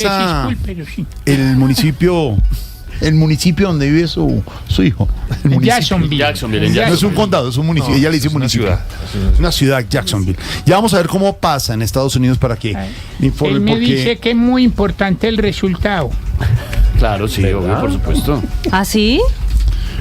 Disculpe, sí. El municipio donde vive su hijo. Jacksonville. No es un condado, es un municipio. Ella le dice municipio. Una ciudad, Jacksonville. Ya vamos a ver cómo pasa en Estados Unidos para que informe. Él me dice que es muy importante el resultado. Claro, sí, obvio, por supuesto. ¿Ah, sí?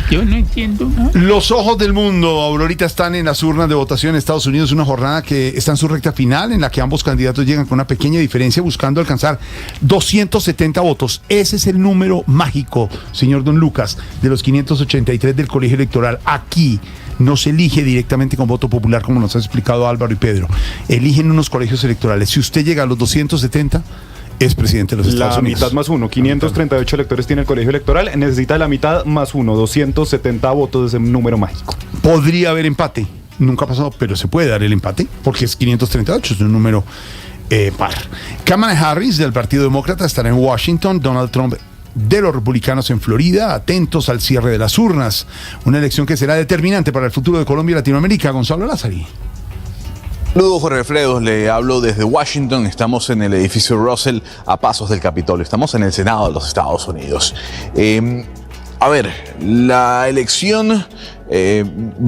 Yo no entiendo, ¿no? Los ojos del mundo, Aurorita, están en las urnas de votación en Estados Unidos, una jornada que está en su recta final, en la que ambos candidatos llegan con una pequeña diferencia buscando alcanzar 270 votos. Ese es el número mágico, señor Don Lucas, de los 583 del colegio electoral. Aquí no se elige directamente con voto popular, como nos ha explicado Álvaro y Pedro. Eligen unos colegios electorales. Si usted llega a los 270... es presidente de los Estados Unidos. La mitad más uno, 538 electores tiene el colegio electoral, necesita la mitad más uno, 270 votos de ese número mágico. Podría haber empate, nunca ha pasado, pero se puede dar el empate, porque es 538, es un número par. Kamala Harris, del Partido Demócrata, estará en Washington. Donald Trump, de los republicanos, en Florida, atentos al cierre de las urnas. Una elección que será determinante para el futuro de Colombia y Latinoamérica. Gonzalo Lázari. Saludos, Jorge Alfredo, le hablo desde Washington. Estamos en el edificio Russell, a pasos del Capitolio. Estamos en el Senado de los Estados Unidos. La elección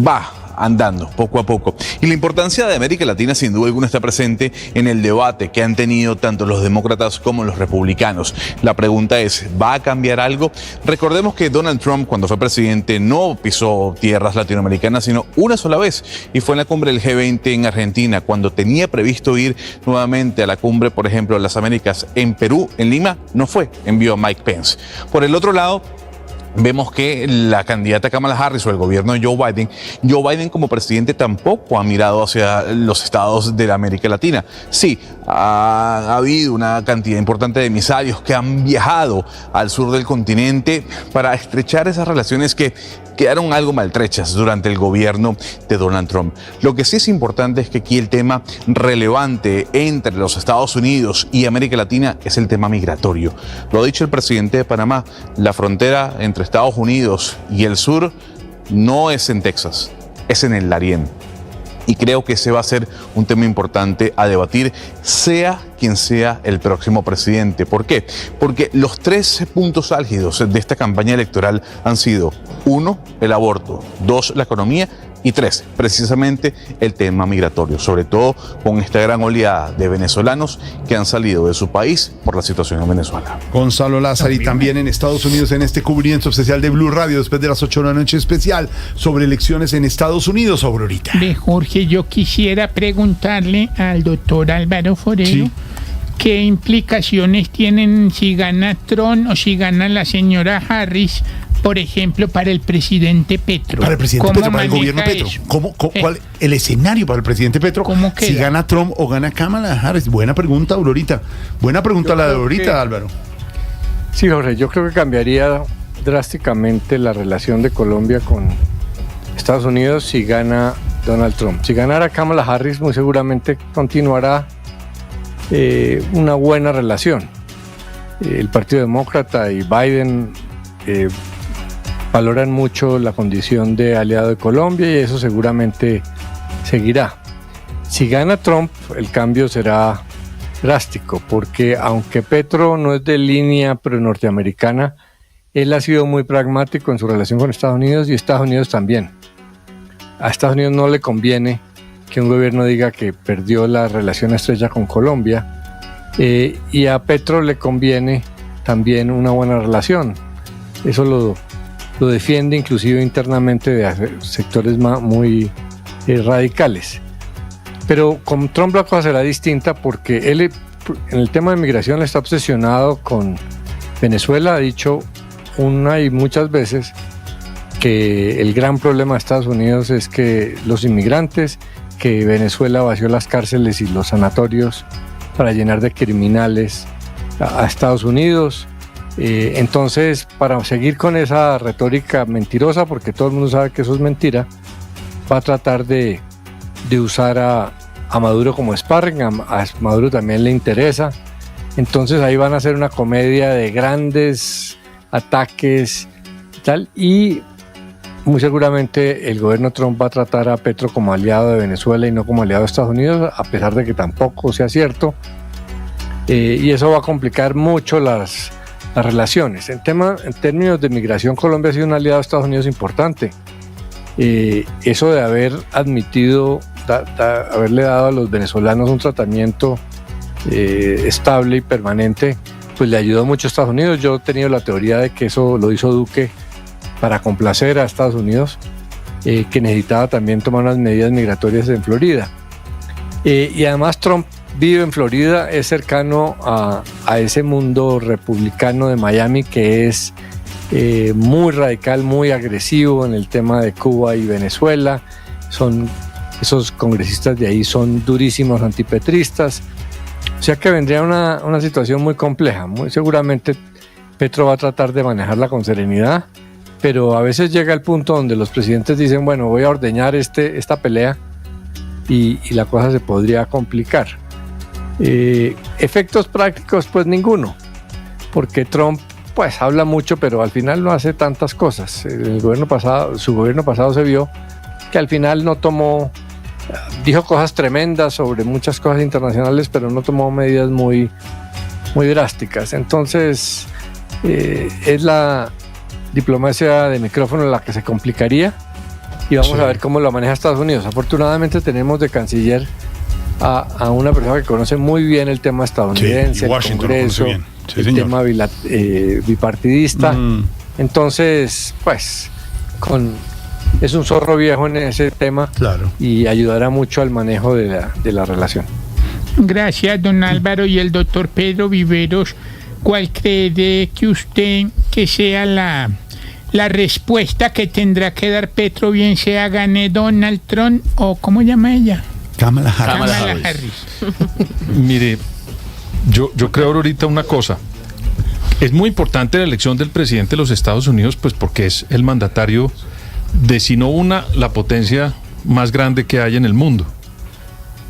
va andando poco a poco. Y la importancia de América Latina sin duda alguna está presente en el debate que han tenido tanto los demócratas como los republicanos. La pregunta es, ¿va a cambiar algo? Recordemos que Donald Trump, cuando fue presidente, no pisó tierras latinoamericanas sino una sola vez, y fue en la cumbre del G20 en Argentina. Cuando tenía previsto ir nuevamente a la cumbre, por ejemplo, de las Américas en Perú, en Lima, no fue, envió a Mike Pence. Por el otro lado, vemos que la candidata Kamala Harris o el gobierno de Joe Biden como presidente tampoco ha mirado hacia los estados de la América Latina. Sí, ha habido una cantidad importante de emisarios que han viajado al sur del continente para estrechar esas relaciones que quedaron algo maltrechas durante el gobierno de Donald Trump. Lo que sí es importante es que aquí el tema relevante entre los Estados Unidos y América Latina es el tema migratorio. Lo ha dicho el presidente de Panamá, la frontera entre Estados Unidos y el sur no es en Texas, es en el Darién. Y creo que ese va a ser un tema importante a debatir, sea quien sea el próximo presidente. ¿Por qué? Porque los 3 puntos álgidos de esta campaña electoral han sido: 1, el aborto; 2, la economía; y 3, precisamente el tema migratorio, sobre todo con esta gran oleada de venezolanos que han salido de su país por la situación en Venezuela. Gonzalo Lázari, también en Estados Unidos, en este cubrimiento especial de Blue Radio, después de las 8 de la noche, especial sobre elecciones en Estados Unidos, Aurorita. Jorge, yo quisiera preguntarle al doctor Álvaro Forero, ¿sí?, qué implicaciones tienen si gana Trump o si gana la señora Harris, por ejemplo, para el presidente Petro. Para el presidente Petro, para el gobierno Petro. ¿Cuál el escenario para el presidente Petro? ¿Cómo queda? Si gana Trump o gana Kamala Harris. Buena pregunta, Aurorita. Buena pregunta la de Aurorita, Álvaro. Sí, Jorge, yo creo que cambiaría drásticamente la relación de Colombia con Estados Unidos si gana Donald Trump. Si ganara Kamala Harris, muy seguramente continuará una buena relación. El Partido Demócrata y Biden valoran mucho la condición de aliado de Colombia y eso seguramente seguirá. Si gana Trump, el cambio será drástico, porque aunque Petro no es de línea pro-norteamericana, él ha sido muy pragmático en su relación con Estados Unidos y Estados Unidos también. A Estados Unidos no le conviene que un gobierno diga que perdió la relación estrecha con Colombia, y a Petro le conviene también una buena relación. Eso lo defiende inclusive internamente de sectores muy radicales. Pero con Trump la cosa será distinta porque él en el tema de migración está obsesionado con Venezuela. Ha dicho una y muchas veces que el gran problema de Estados Unidos es que los inmigrantes, que Venezuela vació las cárceles y los sanatorios para llenar de criminales a Estados Unidos. Entonces, para seguir con esa retórica mentirosa, porque todo el mundo sabe que eso es mentira, va a tratar de usar a Maduro como sparring. A Maduro también le interesa. Entonces ahí van a hacer una comedia de grandes ataques y tal, y muy seguramente el gobierno Trump va a tratar a Petro como aliado de Venezuela y no como aliado de Estados Unidos, a pesar de que tampoco sea cierto. y eso va a complicar mucho las relaciones. En términos de migración, Colombia ha sido un aliado de Estados Unidos importante. Eso de haber admitido, haberle dado a los venezolanos un tratamiento estable y permanente, pues le ayudó mucho a Estados Unidos. Yo he tenido la teoría de que eso lo hizo Duque para complacer a Estados Unidos, que necesitaba también tomar unas medidas migratorias en Florida. Y además Trump vive en Florida, es cercano a ese mundo republicano de Miami que es muy radical, muy agresivo en el tema de Cuba y Venezuela. Esos congresistas de ahí son durísimos antipetristas. O sea que vendría una situación muy compleja. Muy seguramente Petro va a tratar de manejarla con serenidad, pero a veces llega el punto donde los presidentes dicen, bueno, voy a ordeñar esta pelea y la cosa se podría complicar. Efectos prácticos, pues ninguno, porque Trump pues habla mucho, pero al final no hace tantas cosas. Su gobierno pasado se vio que al final no tomó, dijo cosas tremendas sobre muchas cosas internacionales, pero no tomó medidas muy, muy drásticas. Entonces es la diplomacia de micrófono la que se complicaría y vamos a ver cómo lo maneja Estados Unidos. Afortunadamente tenemos de canciller a una persona que conoce muy bien el tema estadounidense, el Congreso, el tema bipartidista. Entonces, pues, es un zorro viejo en ese tema, claro, y ayudará mucho al manejo de la relación. Gracias, don Álvaro. Y el doctor Pedro Viveros, ¿cuál cree que usted que sea la respuesta que tendrá que dar Petro, bien sea gane Donald Trump o ¿cómo llama ella? Kamala Harris. Mire, yo creo ahorita una cosa. Es muy importante la elección del presidente de los Estados Unidos, pues porque es el mandatario de, si no la potencia más grande que hay en el mundo.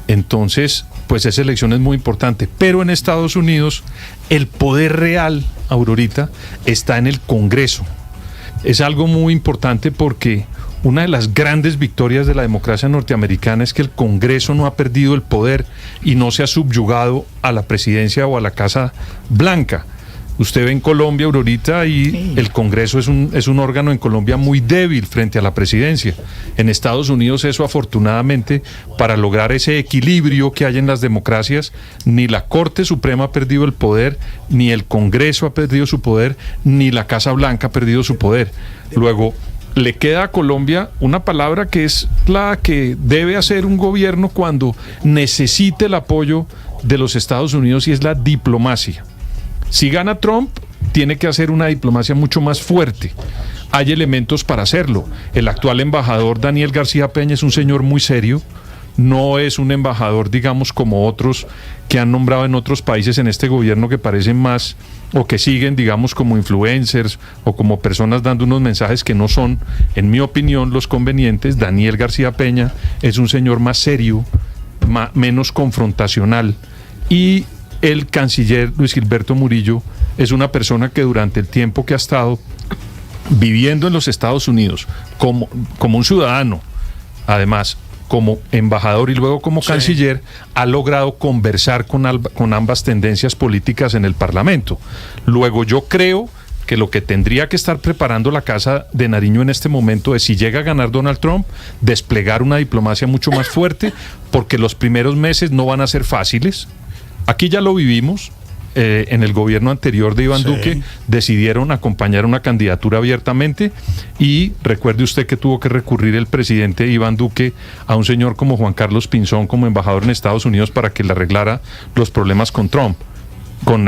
Entonces, pues esa elección es muy importante. Pero en Estados Unidos, el poder real, Aurorita, está en el Congreso. Es algo muy importante porque una de las grandes victorias de la democracia norteamericana es que el Congreso no ha perdido el poder y no se ha subyugado a la presidencia o a la Casa Blanca. Usted ve en Colombia, Aurorita, y el Congreso es un órgano en Colombia muy débil frente a la presidencia. En Estados Unidos eso, afortunadamente, para lograr ese equilibrio que hay en las democracias, ni la Corte Suprema ha perdido el poder, ni el Congreso ha perdido su poder, ni la Casa Blanca ha perdido su poder. Luego, le queda a Colombia una palabra que es la que debe hacer un gobierno cuando necesite el apoyo de los Estados Unidos, y es la diplomacia. Si gana Trump, tiene que hacer una diplomacia mucho más fuerte. Hay elementos para hacerlo. El actual embajador Daniel García Peña es un señor muy serio. No es un embajador, digamos, como otros que han nombrado en otros países en este gobierno, que parecen más o que siguen, digamos, como influencers o como personas dando unos mensajes que no son, en mi opinión, los convenientes. Daniel García Peña es un señor más serio, menos confrontacional, y el canciller Luis Gilberto Murillo es una persona que durante el tiempo que ha estado viviendo en los Estados Unidos como un ciudadano, además como embajador y luego como canciller, ha logrado conversar con ambas tendencias políticas en el Parlamento. Luego yo creo que lo que tendría que estar preparando la Casa de Nariño en este momento es, si llega a ganar Donald Trump, desplegar una diplomacia mucho más fuerte, porque los primeros meses no van a ser fáciles. Aquí ya lo vivimos. En el gobierno anterior de Iván Duque decidieron acompañar una candidatura abiertamente, y recuerde usted que tuvo que recurrir el presidente Iván Duque a un señor como Juan Carlos Pinzón como embajador en Estados Unidos para que le arreglara los problemas con Trump, con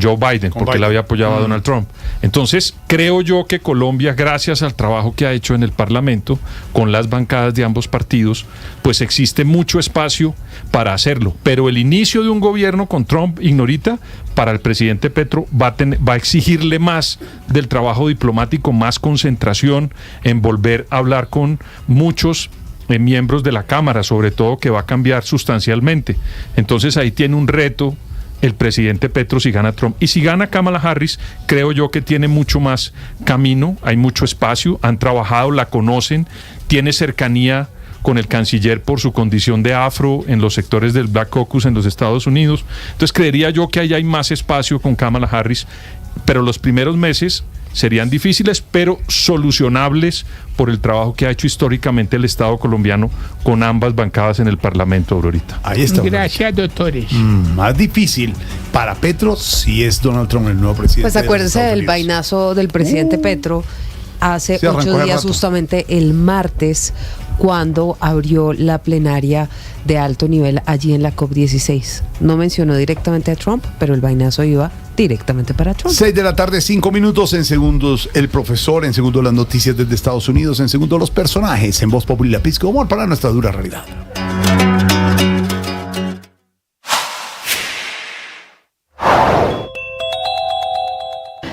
Joe Biden, porque él había apoyado a Donald Trump. Entonces creo yo que Colombia, gracias al trabajo que ha hecho en el Parlamento con las bancadas de ambos partidos, pues existe mucho espacio para hacerlo. Pero el inicio de un gobierno con Trump, Ignorita, para el presidente Petro va a exigirle más del trabajo diplomático, más concentración en volver a hablar con muchos miembros de la Cámara, sobre todo, que va a cambiar sustancialmente. Entonces ahí tiene un reto el presidente Petro si gana Trump. Y si gana Kamala Harris, creo yo que tiene mucho más camino, hay mucho espacio, han trabajado, la conocen, tiene cercanía con el canciller por su condición de afro en los sectores del Black Caucus en los Estados Unidos. Entonces creería yo que ahí hay más espacio con Kamala Harris, pero los primeros meses serían difíciles, pero solucionables por el trabajo que ha hecho históricamente el Estado colombiano con ambas bancadas en el Parlamento, Aurorita. Ahí está. Gracias, doctores. Más difícil para Petro si es Donald Trump el nuevo presidente. Pues acuérdense de los del Estados Unidos. vainazo del presidente Petro hace Se arrancó 8 hace días, rato. justamente el martes, cuando abrió la plenaria de alto nivel allí en la COP16. No mencionó directamente a Trump, pero el vainazo iba directamente para Trump. 6 de la tarde, 5 minutos. En segundos el profesor, en segundo las noticias desde Estados Unidos, en segundo los personajes en Voz Populi, la Pisco Humor para nuestra dura realidad.